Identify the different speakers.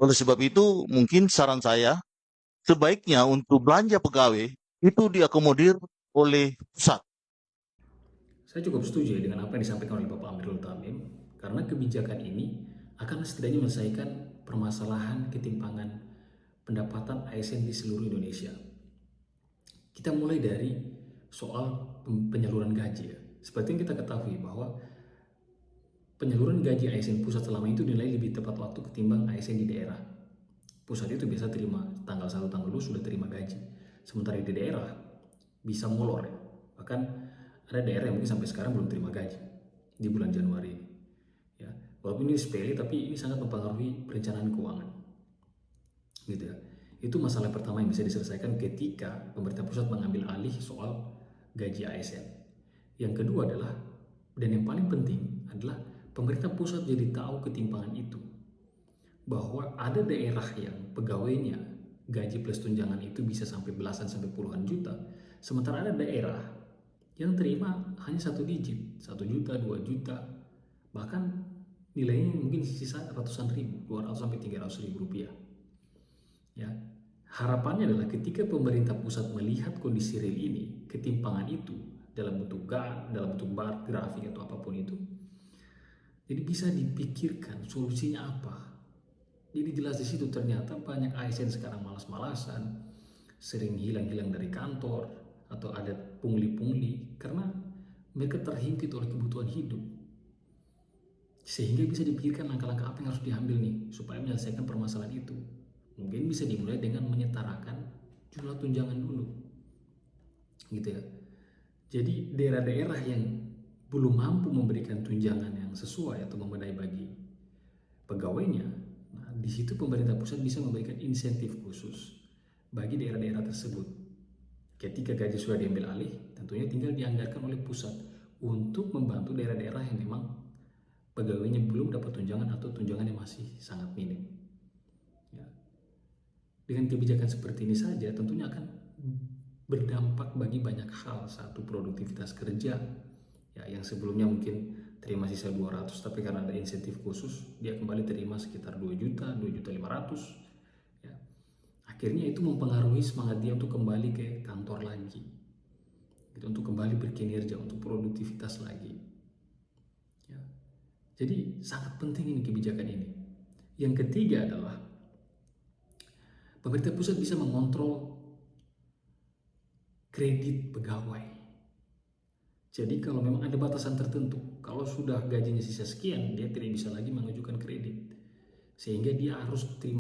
Speaker 1: Oleh sebab itu, mungkin saran saya, sebaiknya untuk belanja pegawai itu diakomodir oleh pusat.
Speaker 2: Saya cukup setuju ya dengan apa yang disampaikan oleh Bapak Amrul Tamim, karena kebijakan ini akan setidaknya menyelesaikan permasalahan ketimpangan pendapatan ASN di seluruh Indonesia. Kita mulai dari soal penyaluran gaji ya. Seperti yang kita ketahui bahwa penyaluran gaji ASN pusat selama itu dinilai lebih tepat waktu ketimbang ASN di daerah. Pusat itu biasa terima tanggal 1 tanggal 2 sudah terima gaji. Sementara di daerah bisa molor ya. Bahkan ada daerah yang mungkin sampai sekarang belum terima gaji di bulan Januari ini. Ya, walaupun ini sepele tapi ini sangat mempengaruhi perencanaan keuangan. Gitu ya. Itu masalah pertama yang bisa diselesaikan ketika pemerintah pusat mengambil alih soal gaji ASN. Yang kedua adalah, dan yang paling penting adalah pemerintah pusat jadi tahu ketimpangan itu. Bahwa ada daerah yang pegawainya gaji plus tunjangan itu bisa sampai belasan sampai puluhan juta. Sementara ada daerah yang terima hanya satu digit, 1 juta, 2 juta, bahkan nilainya mungkin sisa ratusan ribu, 200 sampai 300 ribu rupiah. Ya, harapannya adalah ketika pemerintah pusat melihat kondisi real ini, ketimpangan itu dalam bentuk dalam bentuk bar, grafik atau apapun itu, jadi bisa dipikirkan solusinya apa. Jadi jelas di situ ternyata banyak ASN sekarang malas-malasan, sering hilang-hilang dari kantor atau ada pungli-pungli karena mereka terhimpit oleh kebutuhan hidup. Sehingga bisa dipikirkan langkah-langkah apa yang harus diambil nih supaya menyelesaikan permasalahan itu. Mungkin bisa dimulai dengan menyetarakan jumlah tunjangan dulu. Gitu ya. Jadi daerah-daerah yang belum mampu memberikan tunjangan yang sesuai atau memadai bagi pegawainya, nah di situ pemerintah pusat bisa memberikan insentif khusus bagi daerah-daerah tersebut. Ketika gaji sudah diambil alih, tentunya tinggal dianggarkan oleh pusat untuk membantu daerah-daerah yang memang pegawainya belum dapat tunjangan atau tunjangannya masih sangat minim. Ya. Dengan kebijakan seperti ini saja tentunya akan berdampak bagi banyak hal. Satu, produktivitas kerja ya, yang sebelumnya mungkin terima sisa 200 tapi karena ada insentif khusus dia kembali terima sekitar 2 juta, 2 juta 500 ya. Akhirnya itu mempengaruhi semangat dia untuk kembali ke kantor lagi gitu, untuk kembali berkinerja, untuk produktivitas lagi ya. Jadi sangat penting ini kebijakan ini. Yang ketiga adalah pemerintah pusat bisa mengontrol kredit pegawai. Jadi kalau memang ada batasan tertentu, kalau sudah gajinya sisa sekian, dia tidak bisa lagi mengajukan kredit. Sehingga dia harus terima